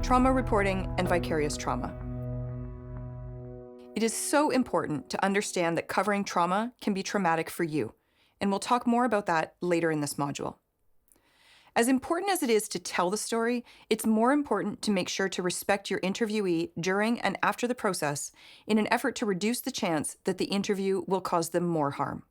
trauma reporting and vicarious trauma. It is so important to understand that covering trauma can be traumatic for you, and we'll talk more about that later in this module. As important as it is to tell the story, it's more important to make sure to respect your interviewee during and after the process in an effort to reduce the chance that the interview will cause them more harm.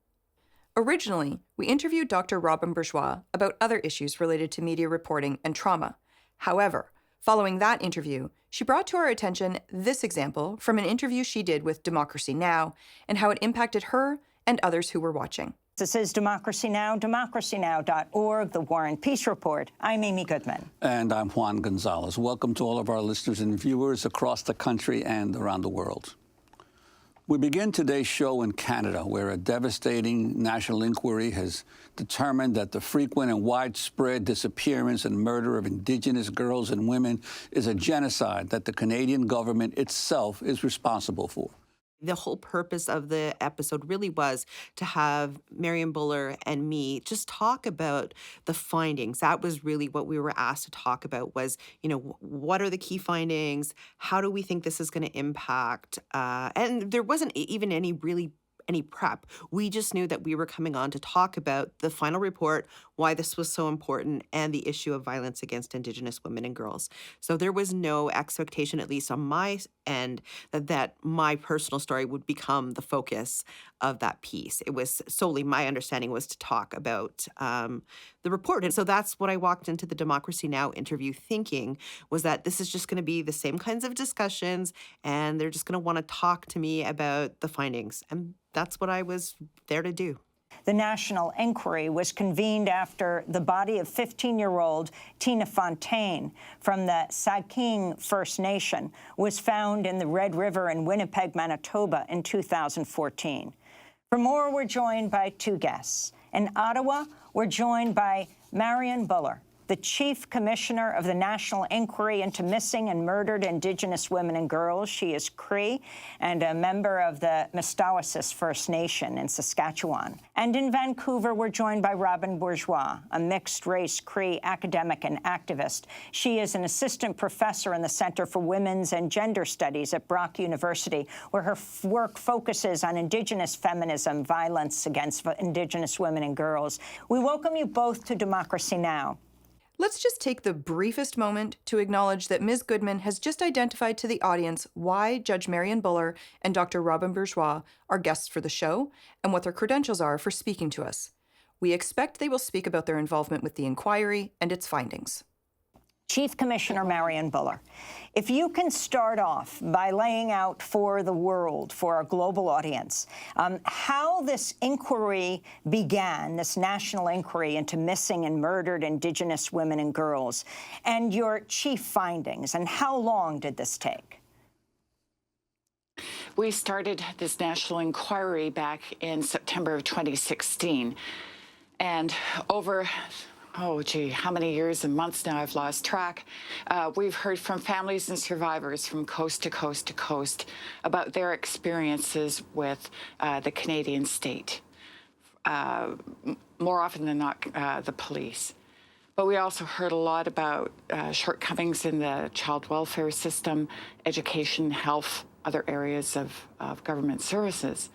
Originally, we interviewed Dr. Robin Bourgeois about other issues related to media reporting and trauma. However, following that interview, she brought to our attention this example from an interview she did with Democracy Now! And how it impacted her and others who were watching. This is Democracy Now!, democracynow.org, The War and Peace Report. I'm Amy Goodman. And I'm Juan Gonzalez. Welcome to all of our listeners and viewers across the country and around the world. We begin today's show in Canada, where a devastating national inquiry has determined that the frequent and widespread disappearance and murder of Indigenous girls and women is a genocide that the Canadian government itself is responsible for. The whole purpose of the episode really was to have Marian Buller and me just talk about the findings. That was really what we were asked to talk about was, what are the key findings? How do we think this is going to impact? And there wasn't even any prep. We just knew that we were coming on to talk about the final report, why this was so important, and the issue of violence against Indigenous women and girls. So there was no expectation, at least on my end, that my personal story would become the focus of that piece. It was solely my understanding was to talk about the report. And so that's what I walked into the Democracy Now! Interview thinking, was that this is just going to be the same kinds of discussions, and they're just going to want to talk to me about the findings. And that's what I was there to do. The national inquiry was convened after the body of 15-year-old Tina Fontaine from the Saugeen First Nation was found in the Red River in Winnipeg, Manitoba in 2014. For more, we're joined by two guests. In Ottawa, we're joined by Marian Buller, the Chief Commissioner of the National Inquiry into Missing and Murdered Indigenous Women and Girls. She is Cree and a member of the Mestawasis First Nation in Saskatchewan. And in Vancouver, we're joined by Robin Bourgeois, a mixed-race Cree academic and activist. She is an assistant professor in the Centre for Women's and Gender Studies at Brock University, where her work focuses on Indigenous feminism, violence against Indigenous women and girls. We welcome you both to Democracy Now! Let's just take the briefest moment to acknowledge that Ms. Goodman has just identified to the audience why Judge Marian Buller and Dr. Robin Bourgeois are guests for the show and what their credentials are for speaking to us. We expect they will speak about their involvement with the inquiry and its findings. Chief Commissioner Marian Buller, if you can start off by laying out for the world, for our global audience, how this inquiry began, this national inquiry into missing and murdered Indigenous women and girls, and your chief findings, and how long did this take? We started this national inquiry back in September of 2016, and over how many years and months now, I've lost track. We've heard from families and survivors from coast to coast to coast about their experiences with the Canadian state, more often than not the police. But we also heard a lot about shortcomings in the child welfare system, education, health, other areas of government services.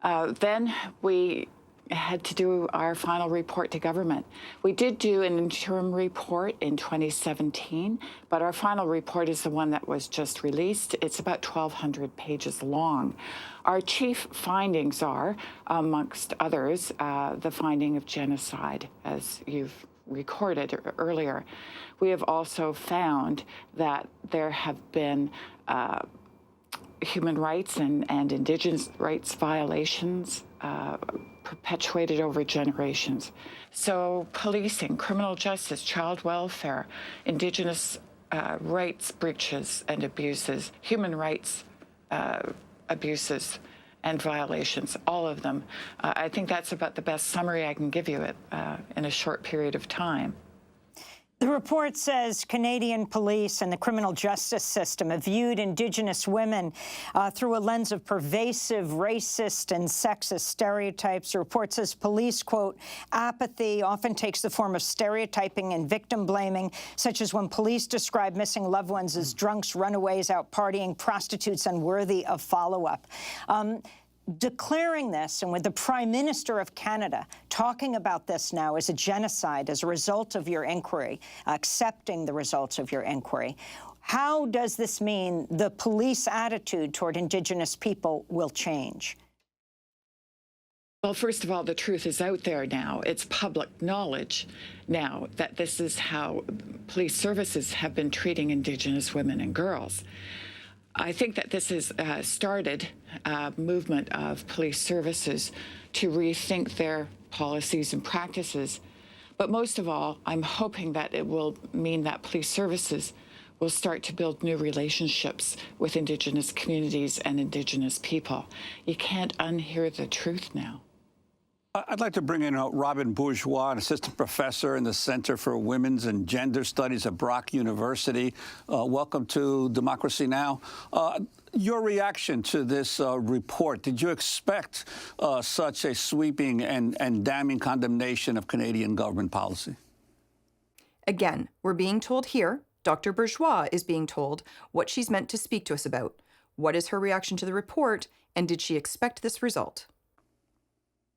Then we had to do our final report to government. We did do an interim report in 2017, but our final report is the one that was just released. It's about 1,200 pages long. Our chief findings are, amongst others, the finding of genocide, as you've recorded earlier. We have also found that there have been human rights and Indigenous rights violations perpetuated over generations. So policing, criminal justice, child welfare, Indigenous rights breaches and abuses, human rights abuses and violations, all of them. I think that's about the best summary I can give you in a short period of time. The report says Canadian police and the criminal justice system have viewed Indigenous women through a lens of pervasive racist and sexist stereotypes. The report says police, quote, apathy often takes the form of stereotyping and victim blaming, such as when police describe missing loved ones as drunks, runaways, out partying, prostitutes unworthy of follow-up. Declaring this, and with the Prime Minister of Canada talking about this now as a genocide as a result of your inquiry, accepting the results of your inquiry, how does this mean the police attitude toward Indigenous people will change? Well, first of all, the truth is out there now. It's public knowledge now that this is how police services have been treating Indigenous women and girls. I think that this has started a movement of police services to rethink their policies and practices. But most of all, I'm hoping that it will mean that police services will start to build new relationships with Indigenous communities and Indigenous people. You can't unhear the truth now. I'd like to bring in Robin Bourgeois, an assistant professor in the Center for Women's and Gender Studies at Brock University. Welcome to Democracy Now! Your reaction to this report, did you expect such a sweeping and damning condemnation of Canadian government policy? Again, we're being told here, Dr. Bourgeois is being told what she's meant to speak to us about. What is her reaction to the report, and did she expect this result?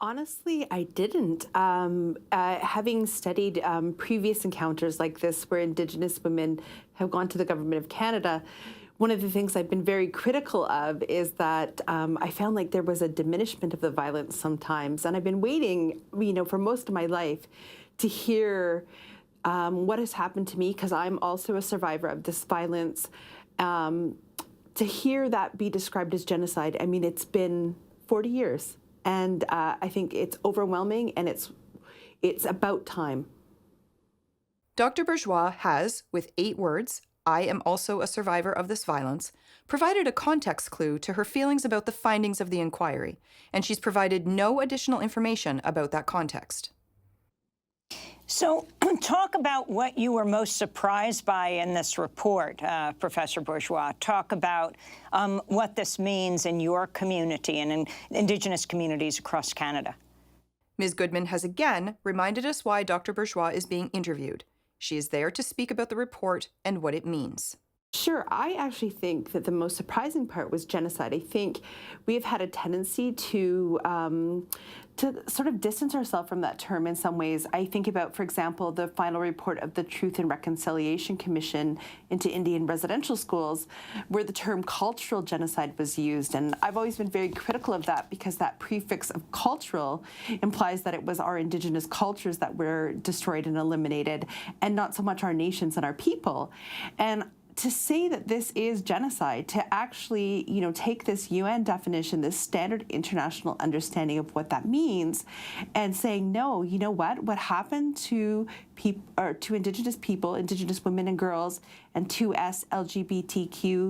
Honestly, I didn't. Having studied previous encounters like this where Indigenous women have gone to the Government of Canada, one of the things I've been very critical of is that I found like there was a diminishment of the violence sometimes. And I've been waiting, for most of my life to hear what has happened to me, because I'm also a survivor of this violence. To hear that be described as genocide, I mean, it's been 40 years. And I think it's overwhelming, and it's about time. Dr. Bourgeois has, with 8 words, I am also a survivor of this violence, provided a context clue to her feelings about the findings of the inquiry, and she's provided no additional information about that context. So talk about what you were most surprised by in this report, Professor Bourgeois. Talk about what this means in your community and in Indigenous communities across Canada. Ms. Goodman has again reminded us why Dr. Bourgeois is being interviewed. She is there to speak about the report and what it means. Sure. I actually think that the most surprising part was genocide. I think we have had a tendency to sort of distance ourselves from that term in some ways. I think about, for example, the final report of the Truth and Reconciliation Commission into Indian residential schools, where the term cultural genocide was used. And I've always been very critical of that, because that prefix of cultural implies that it was our Indigenous cultures that were destroyed and eliminated, and not so much our nations and our people. And to say that this is genocide, to actually, take this UN definition, this standard international understanding of what that means, and saying, no, you know what happened to to Indigenous people, Indigenous women and girls, and 2S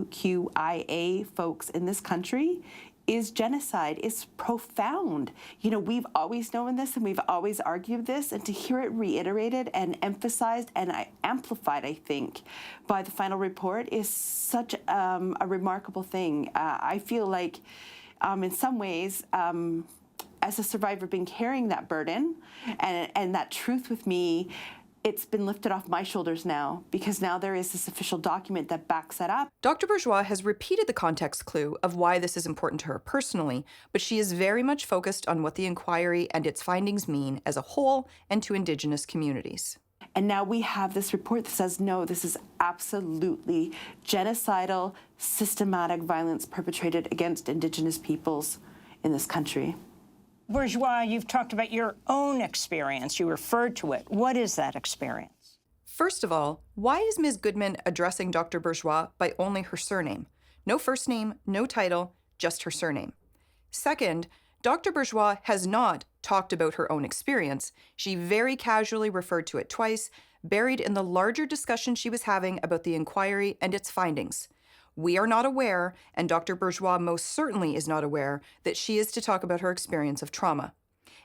LGBTQIA folks in this country is genocide, is profound. We've always known this, and we've always argued this, and to hear it reiterated and emphasized and amplified, I think, by the final report is such a remarkable thing. I feel like, in some ways, as a survivor, been carrying that burden and that truth with me, it's been lifted off my shoulders now, because now there is this official document that backs that up. Dr. Bourgeois has repeated the context clue of why this is important to her personally, but she is very much focused on what the inquiry and its findings mean as a whole and to Indigenous communities. And now we have this report that says, no, this is absolutely genocidal, systematic violence perpetrated against Indigenous peoples in this country. Bourgeois, you've talked about your own experience. You referred to it. What is that experience? First of all, why is Ms. Goodman addressing Dr. Bourgeois by only her surname? No first name, no title, just her surname. Second, Dr. Bourgeois has not talked about her own experience. She very casually referred to it twice, buried in the larger discussion she was having about the inquiry and its findings. We are not aware, and Dr. Bourgeois most certainly is not aware, that she is to talk about her experience of trauma.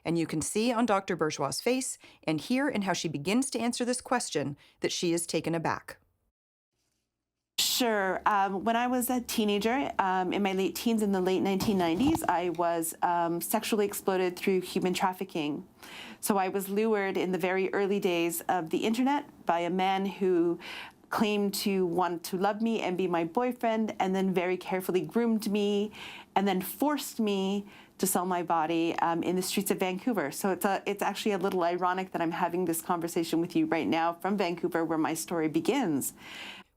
And you can see on Dr. Bourgeois' face and hear in how she begins to answer this question that she is taken aback. Sure. When I was a teenager, in my late teens, in the late 1990s, I was sexually exploited through human trafficking. So I was lured in the very early days of the internet by a man who claimed to want to love me and be my boyfriend, and then very carefully groomed me, and then forced me to sell my body in the streets of Vancouver. So it's actually a little ironic that I'm having this conversation with you right now from Vancouver, where my story begins.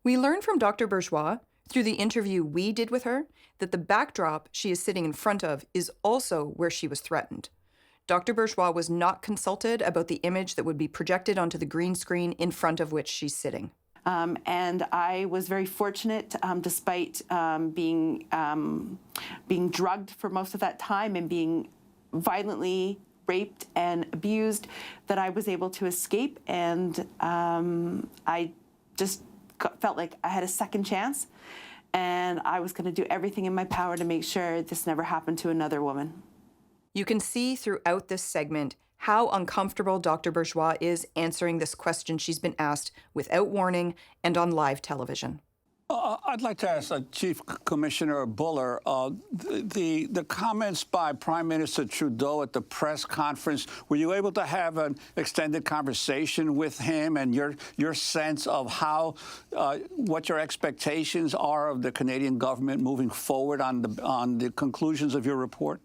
We learn from Dr. Bourgeois, through the interview we did with her, that the backdrop she is sitting in front of is also where she was threatened. Dr. Bourgeois was not consulted about the image that would be projected onto the green screen in front of which she's sitting. And I was very fortunate, despite being drugged for most of that time and being violently raped and abused, that I was able to escape. And I just felt like I had a second chance, and I was going to do everything in my power to make sure this never happened to another woman. You can see throughout this segment how uncomfortable Dr. Bourgeois is answering this question she's been asked without warning and on live television. I'd like to ask Chief Commissioner Buller, the comments by Prime Minister Trudeau at the press conference, were you able to have an extended conversation with him, and your sense of how, what your expectations are of the Canadian government moving forward on the conclusions of your report?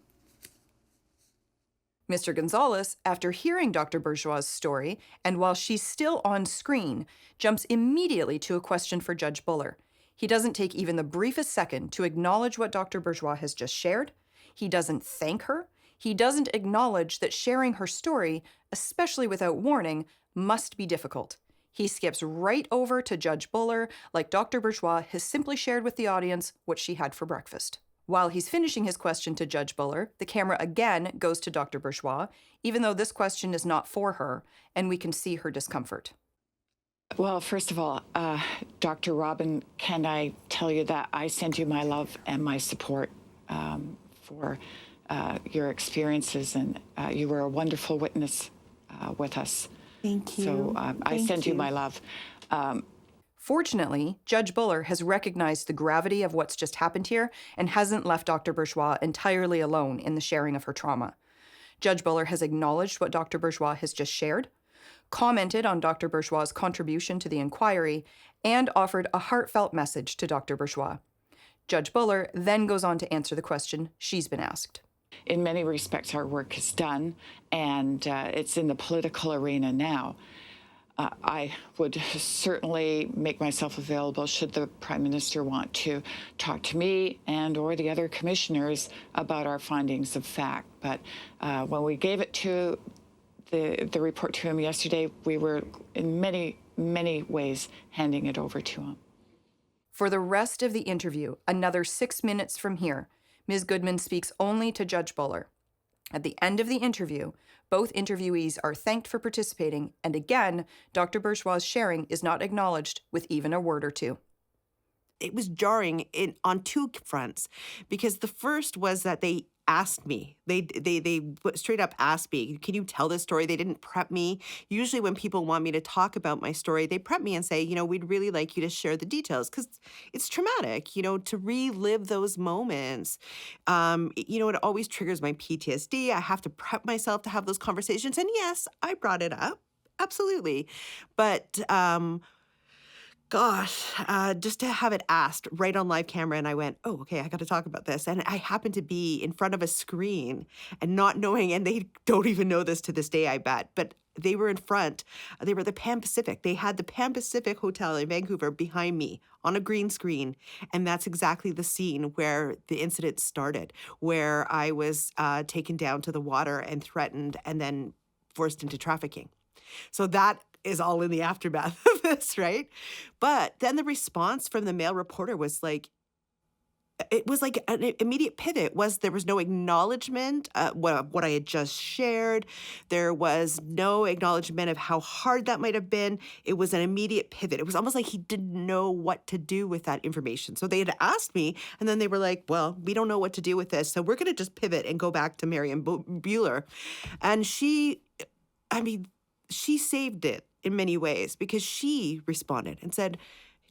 Mr. Gonzalez, after hearing Dr. Bourgeois' story, and while she's still on screen, jumps immediately to a question for Judge Buller. He doesn't take even the briefest second to acknowledge what Dr. Bourgeois has just shared. He doesn't thank her. He doesn't acknowledge that sharing her story, especially without warning, must be difficult. He skips right over to Judge Buller, like Dr. Bourgeois has simply shared with the audience what she had for breakfast. While he's finishing his question to Judge Buller, the camera again goes to Dr. Bourgeois, even though this question is not for her, and we can see her discomfort. Well, first of all, Dr. Robin, can I tell you that I send you my love and my support for your experiences, and you were a wonderful witness with us. Thank you. So I send you my love. Fortunately, Judge Buller has recognized the gravity of what's just happened here and hasn't left Dr. Bourgeois entirely alone in the sharing of her trauma. Judge Buller has acknowledged what Dr. Bourgeois has just shared, commented on Dr. Bourgeois' contribution to the inquiry, and offered a heartfelt message to Dr. Bourgeois. Judge Buller then goes on to answer the question she's been asked. In many respects, our work is done, and it's in the political arena now. I would certainly make myself available should the Prime Minister want to talk to me and or the other commissioners about our findings of fact. But when we gave it to the report to him yesterday, we were in many, many ways handing it over to him. For the rest of the interview, another 6 minutes from here, Ms. Goodman speaks only to Judge Buller. At the end of the interview, both interviewees are thanked for participating, and again, Dr. Bourgeois' sharing is not acknowledged with even a word or two. It was jarring on two fronts, because the first was that they asked me. They straight up asked me, can you tell this story? They didn't prep me. Usually when people want me to talk about my story, they prep me and say, we'd really like you to share the details, because it's traumatic, to relive those moments. It always triggers my PTSD. I have to prep myself to have those conversations. And yes, I brought it up. Absolutely. But just to have it asked right on live camera, and I went, oh, okay, I got to talk about this. And I happened to be in front of a screen and not knowing, and they don't even know this to this day, I bet, but they were in front. They were the Pan Pacific. They had the Pan Pacific Hotel in Vancouver behind me on a green screen. And that's exactly the scene where the incident started, where I was taken down to the water and threatened and then forced into trafficking. So that is all in the aftermath of this, right? But then the response from the male reporter was like, it was like an immediate pivot. There was no acknowledgement what I had just shared. There was no acknowledgement of how hard that might have been. It was an immediate pivot. It was almost like he didn't know what to do with that information. So they had asked me, and then they were like, well, we don't know what to do with this, so we're going to just pivot and go back to Marian Buehler. And she saved it in many ways, because she responded and said,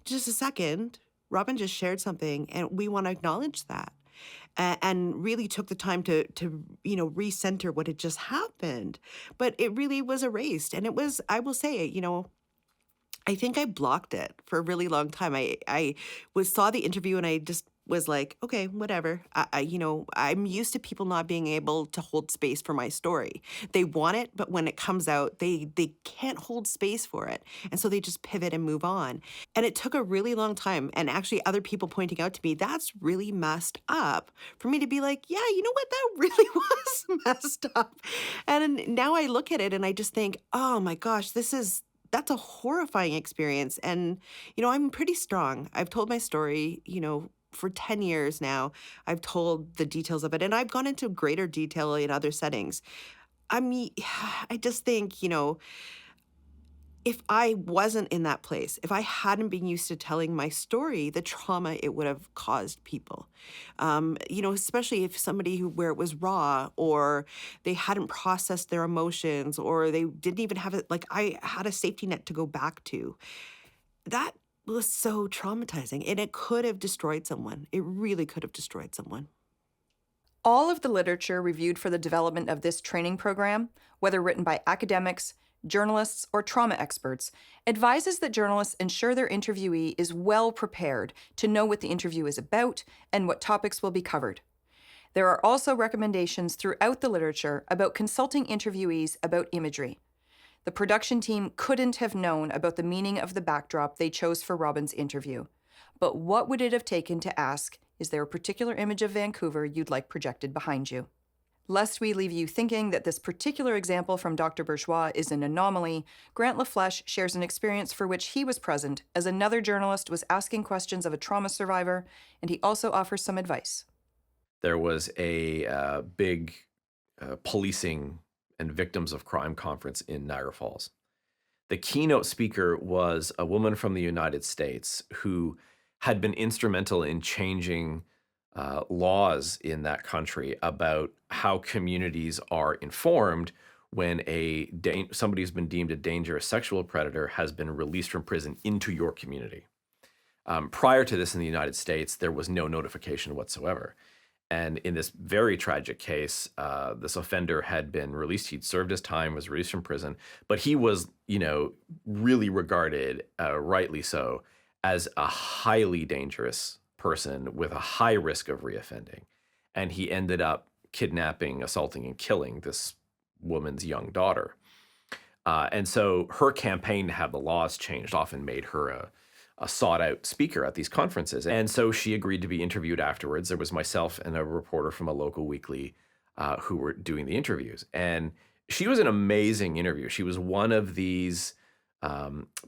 just a second, Robin just shared something, and we want to acknowledge that. And really took the time to recenter what had just happened. But it really was erased. And it was, I will say, I think I blocked it for a really long time. I saw the interview, and I just was like, okay, whatever. I'm used to people not being able to hold space for my story. They want it, but when it comes out, they can't hold space for it. And so they just pivot and move on. And it took a really long time. And actually other people pointing out to me, that's really messed up, for me to be like, yeah, you know what? That really was messed up. And now I look at it and I just think, oh my gosh, that's a horrifying experience. And, I'm pretty strong. I've told my story, for 10 years now. I've told the details of it, and I've gone into greater detail in other settings. I mean, I just think, if I wasn't in that place, if I hadn't been used to telling my story, the trauma it would have caused people, especially if where it was raw, or they hadn't processed their emotions, or they didn't even have it, like I had a safety net to go back to. That was so traumatizing, and it could have destroyed someone. It really could have destroyed someone. All of the literature reviewed for the development of this training program, whether written by academics, journalists, or trauma experts, advises that journalists ensure their interviewee is well prepared to know what the interview is about and what topics will be covered. There are also recommendations throughout the literature about consulting interviewees about imagery. The production team couldn't have known about the meaning of the backdrop they chose for Robin's interview. But what would it have taken to ask, is there a particular image of Vancouver you'd like projected behind you? Lest we leave you thinking that this particular example from Dr. Bourgeois is an anomaly, Grant LaFlèche shares an experience for which he was present as another journalist was asking questions of a trauma survivor, and he also offers some advice. There was a big policing and victims of crime conference in Niagara Falls. The keynote speaker was a woman from the United States who had been instrumental in changing laws in that country about how communities are informed when somebody who's been deemed a dangerous sexual predator has been released from prison into your community. Prior to this in the United States, there was no notification whatsoever. And in this very tragic case, this offender had been released. He'd served his time, was released from prison, but he was, really regarded, rightly so, as a highly dangerous person with a high risk of reoffending. And he ended up kidnapping, assaulting, and killing this woman's young daughter. And so her campaign to have the laws changed often made her a sought-out speaker at these conferences. And so she agreed to be interviewed afterwards. There was myself and a reporter from a local weekly who were doing the interviews. And she was an amazing interview. She was one of these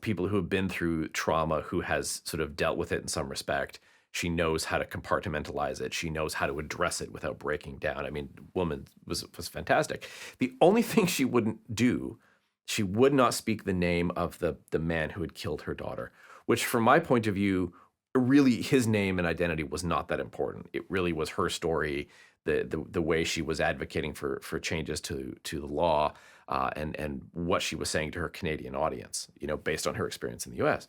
people who have been through trauma, who has sort of dealt with it in some respect. She knows how to compartmentalize it. She knows how to address it without breaking down. I mean, the woman was fantastic. The only thing she wouldn't do, she would not speak the name of the man who had killed her daughter, which from my point of view, really his name and identity was not that important. It really was her story, the way she was advocating for changes to the law, and what she was saying to her Canadian audience, based on her experience in the US.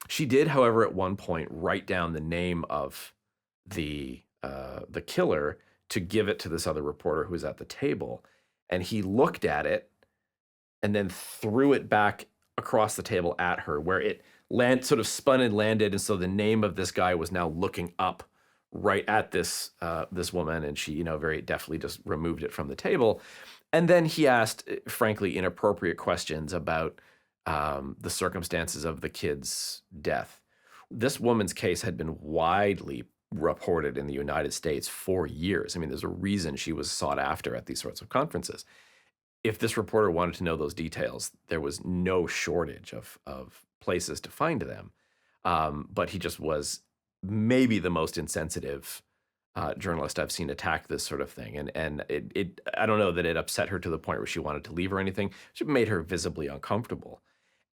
She did, however, at one point write down the name of the killer to give it to this other reporter who was at the table. And he looked at it and then threw it back across the table at her, where it sort of spun and landed. And so the name of this guy was now looking up right at this woman. And she, very deftly just removed it from the table. And then he asked, frankly, inappropriate questions about the circumstances of the kid's death. This woman's case had been widely reported in the United States for years. I mean, there's a reason she was sought after at these sorts of conferences. If this reporter wanted to know those details, there was no shortage of places to find them. But he just was maybe the most insensitive journalist I've seen attack this sort of thing. And it I don't know that it upset her to the point where she wanted to leave or anything. It made her visibly uncomfortable.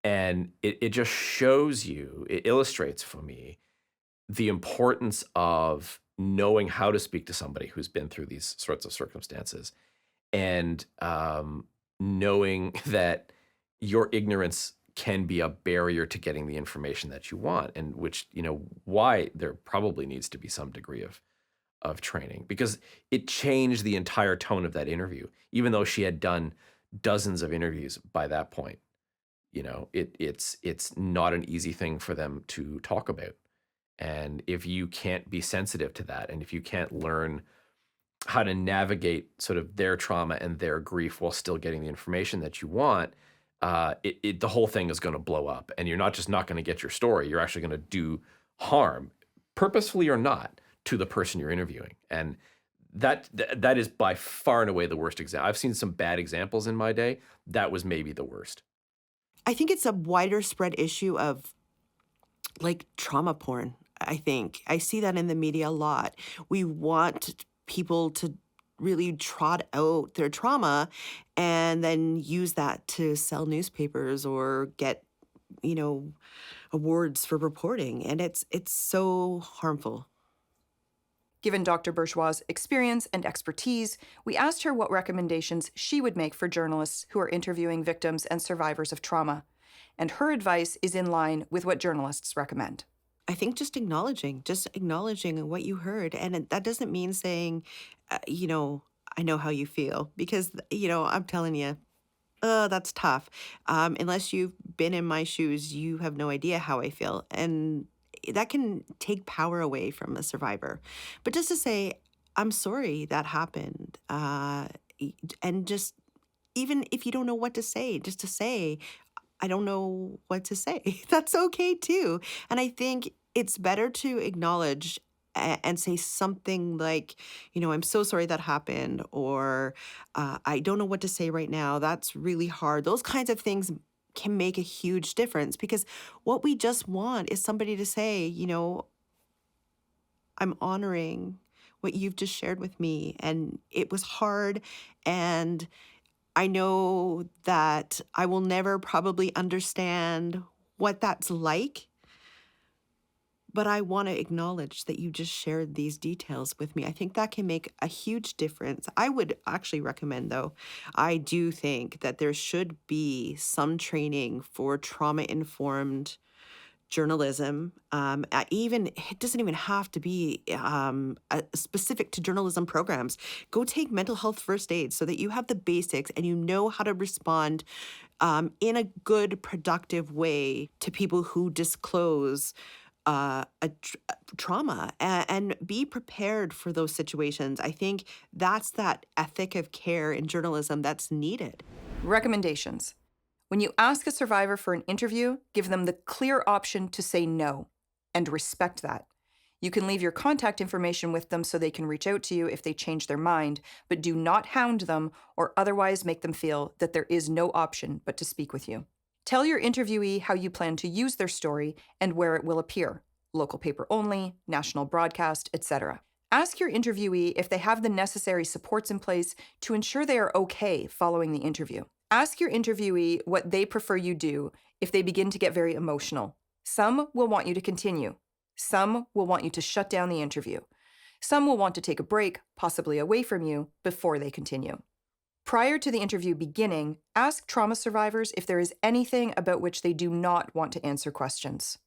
And it just shows you, it illustrates for me the importance of knowing how to speak to somebody who's been through these sorts of circumstances, and knowing that your ignorance can be a barrier to getting the information that you want, and which, why there probably needs to be some degree of training, because it changed the entire tone of that interview, even though she had done dozens of interviews by that point. It's not an easy thing for them to talk about. And if you can't be sensitive to that, and if you can't learn how to navigate sort of their trauma and their grief while still getting the information that you want, the whole thing is going to blow up. And you're not just not going to get your story, you're actually going to do harm, purposefully or not, to the person you're interviewing. And that is by far and away the worst example. I've seen some bad examples in my day. That was maybe the worst. I think it's a wider spread issue of like trauma porn. I think I see that in the media a lot. We want people to really trot out their trauma and then use that to sell newspapers or get, awards for reporting. And it's so harmful. Given Dr. Bourgeois' experience and expertise, we asked her what recommendations she would make for journalists who are interviewing victims and survivors of trauma. And her advice is in line with what journalists recommend. I think just acknowledging what you heard. And that doesn't mean saying, I know how you feel, because, I'm telling you, that's tough. Unless you've been in my shoes, you have no idea how I feel. And that can take power away from a survivor. But just to say, I'm sorry that happened. And just, even if you don't know what to say, just to say, I don't know what to say. That's okay too. And I think it's better to acknowledge and say something like, I'm so sorry that happened, or I don't know what to say right now. That's really hard. Those kinds of things can make a huge difference, because what we just want is somebody to say, I'm honoring what you've just shared with me, and it was hard, and I know that I will never probably understand what that's like, but I want to acknowledge that you just shared these details with me. I think that can make a huge difference. I would actually recommend, though, I do think that there should be some training for trauma-informed journalism. It doesn't even have to be specific to journalism programs. Go take mental health first aid so that you have the basics and you know how to respond in a good, productive way to people who disclose trauma, and be prepared for those situations. I think that's that ethic of care in journalism that's needed. Recommendations. When you ask a survivor for an interview, give them the clear option to say no, and respect that. You can leave your contact information with them so they can reach out to you if they change their mind, but do not hound them or otherwise make them feel that there is no option but to speak with you. Tell your interviewee how you plan to use their story and where it will appear: local paper only, national broadcast, etc. Ask your interviewee if they have the necessary supports in place to ensure they are okay following the interview. Ask your interviewee what they prefer you do if they begin to get very emotional. Some will want you to continue. Some will want you to shut down the interview. Some will want to take a break, possibly away from you, before they continue. Prior to the interview beginning, ask trauma survivors if there is anything about which they do not want to answer questions.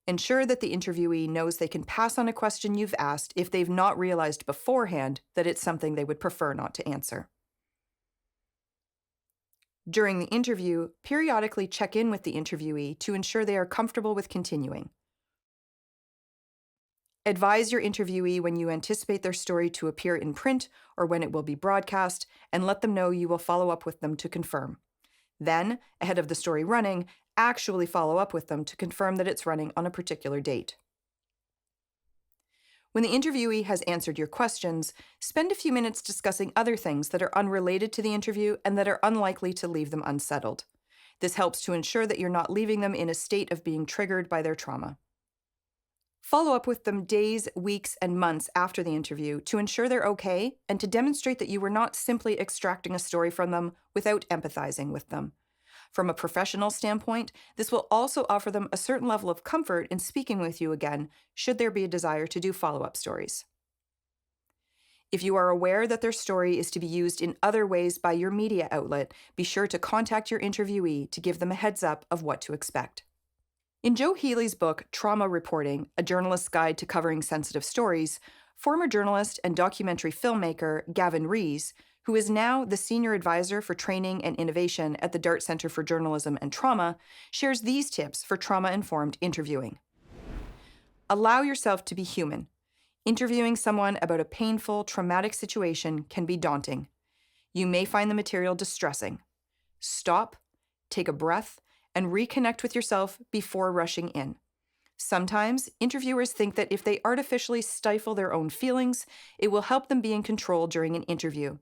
Ensure that the interviewee knows they can pass on a question you've asked if they've not realized beforehand that it's something they would prefer not to answer. During the interview, periodically check in with the interviewee to ensure they are comfortable with continuing. Advise your interviewee when you anticipate their story to appear in print or when it will be broadcast, and let them know you will follow up with them to confirm. Then, ahead of the story running, actually follow up with them to confirm that it's running on a particular date. When the interviewee has answered your questions, spend a few minutes discussing other things that are unrelated to the interview and that are unlikely to leave them unsettled. This helps to ensure that you're not leaving them in a state of being triggered by their trauma. Follow up with them days, weeks, and months after the interview to ensure they're okay and to demonstrate that you were not simply extracting a story from them without empathizing with them. From a professional standpoint, this will also offer them a certain level of comfort in speaking with you again, should there be a desire to do follow-up stories. If you are aware that their story is to be used in other ways by your media outlet, be sure to contact your interviewee to give them a heads up of what to expect. In Joe Healy's book, Trauma Reporting, A Journalist's Guide to Covering Sensitive Stories, former journalist and documentary filmmaker Gavin Rees, who is now the Senior Advisor for Training and Innovation at the Dart Center for Journalism and Trauma, shares these tips for trauma-informed interviewing. Allow yourself to be human. Interviewing someone about a painful, traumatic situation can be daunting. You may find the material distressing. Stop, take a breath, and reconnect with yourself before rushing in. Sometimes, interviewers think that if they artificially stifle their own feelings, it will help them be in control during an interview.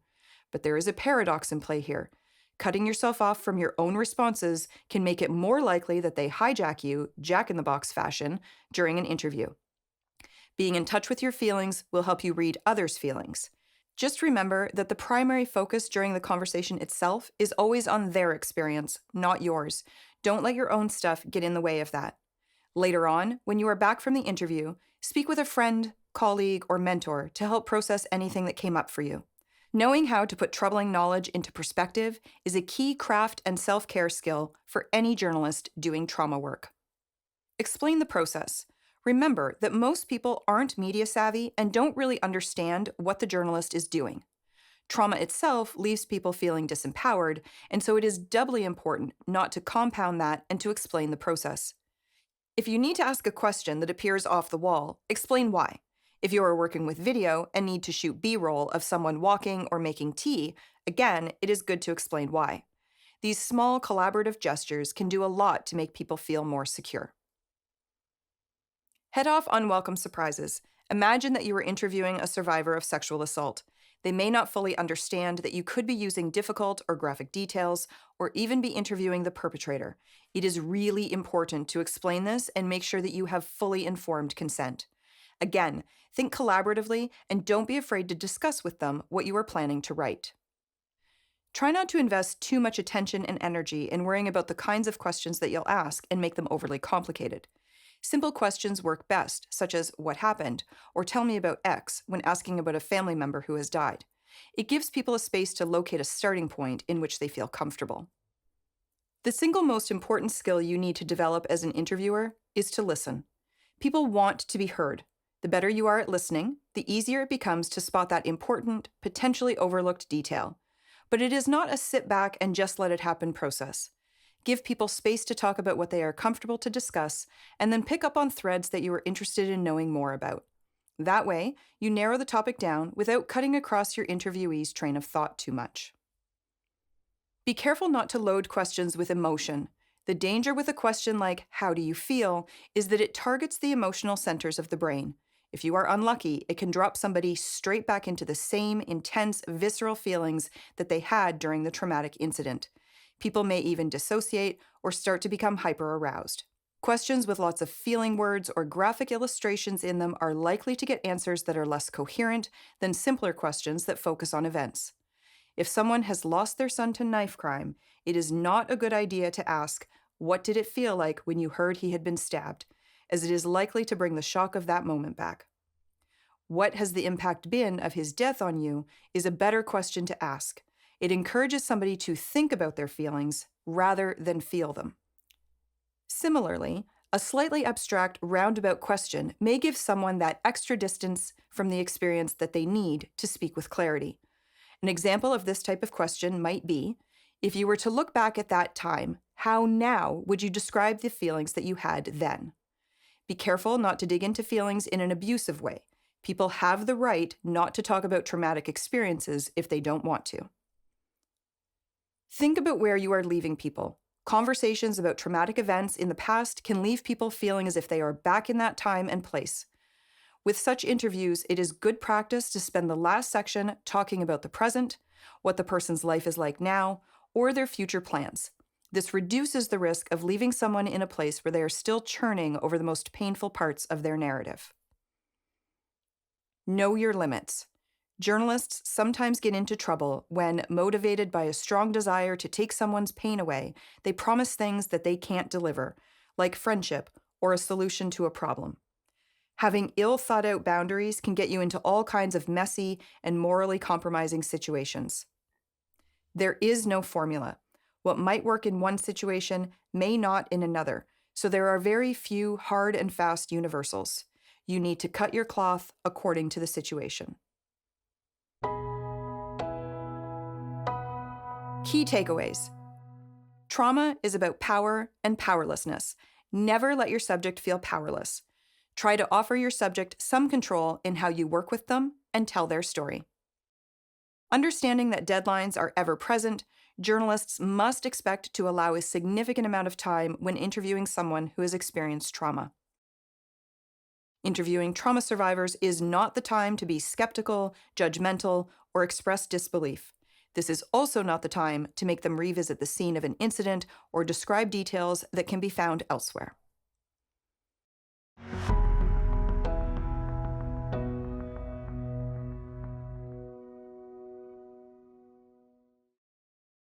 But there is a paradox in play here. Cutting yourself off from your own responses can make it more likely that they hijack you, jack-in-the-box fashion, during an interview. Being in touch with your feelings will help you read others' feelings. Just remember that the primary focus during the conversation itself is always on their experience, not yours. Don't let your own stuff get in the way of that. Later on, when you are back from the interview, speak with a friend, colleague, or mentor to help process anything that came up for you. Knowing how to put troubling knowledge into perspective is a key craft and self-care skill for any journalist doing trauma work. Explain the process. Remember that most people aren't media savvy and don't really understand what the journalist is doing. Trauma itself leaves people feeling disempowered, and so it is doubly important not to compound that and to explain the process. If you need to ask a question that appears off the wall, explain why. If you are working with video and need to shoot B-roll of someone walking or making tea, again, it is good to explain why. These small collaborative gestures can do a lot to make people feel more secure. Head off unwelcome surprises. Imagine that you are interviewing a survivor of sexual assault. They may not fully understand that you could be using difficult or graphic details, or even be interviewing the perpetrator. It is really important to explain this and make sure that you have fully informed consent. Again, think collaboratively and don't be afraid to discuss with them what you are planning to write. Try not to invest too much attention and energy in worrying about the kinds of questions that you'll ask and make them overly complicated. Simple questions work best, such as what happened, or tell me about X when asking about a family member who has died. It gives people a space to locate a starting point in which they feel comfortable. The single most important skill you need to develop as an interviewer is to listen. People want to be heard. The better you are at listening, the easier it becomes to spot that important, potentially overlooked detail. But it is not a sit back and just let it happen process. Give people space to talk about what they are comfortable to discuss, and then pick up on threads that you are interested in knowing more about. That way, you narrow the topic down without cutting across your interviewee's train of thought too much. Be careful not to load questions with emotion. The danger with a question like, "How do you feel?" is that it targets the emotional centers of the brain. If you are unlucky, it can drop somebody straight back into the same intense, visceral feelings that they had during the traumatic incident. People may even dissociate or start to become hyper-aroused. Questions with lots of feeling words or graphic illustrations in them are likely to get answers that are less coherent than simpler questions that focus on events. If someone has lost their son to knife crime, it is not a good idea to ask, "What did it feel like when you heard he had been stabbed?" as it is likely to bring the shock of that moment back. "What has the impact been of his death on you?" is a better question to ask. It encourages somebody to think about their feelings rather than feel them. Similarly, a slightly abstract, roundabout question may give someone that extra distance from the experience that they need to speak with clarity. An example of this type of question might be, if you were to look back at that time, how now would you describe the feelings that you had then? Be careful not to dig into feelings in an abusive way. People have the right not to talk about traumatic experiences if they don't want to. Think about where you are leaving people. Conversations about traumatic events in the past can leave people feeling as if they are back in that time and place. With such interviews, it is good practice to spend the last section talking about the present, what the person's life is like now, or their future plans. This reduces the risk of leaving someone in a place where they are still churning over the most painful parts of their narrative. Know your limits. Journalists sometimes get into trouble when, motivated by a strong desire to take someone's pain away, they promise things that they can't deliver, like friendship or a solution to a problem. Having ill-thought-out boundaries can get you into all kinds of messy and morally compromising situations. There is no formula. What might work in one situation may not in another, so there are very few hard and fast universals. You need to cut your cloth according to the situation. Key takeaways. Trauma is about power and powerlessness. Never let your subject feel powerless. Try to offer your subject some control in how you work with them and tell their story. Understanding that deadlines are ever present, journalists must expect to allow a significant amount of time when interviewing someone who has experienced trauma. Interviewing trauma survivors is not the time to be skeptical, judgmental, or express disbelief. This is also not the time to make them revisit the scene of an incident or describe details that can be found elsewhere.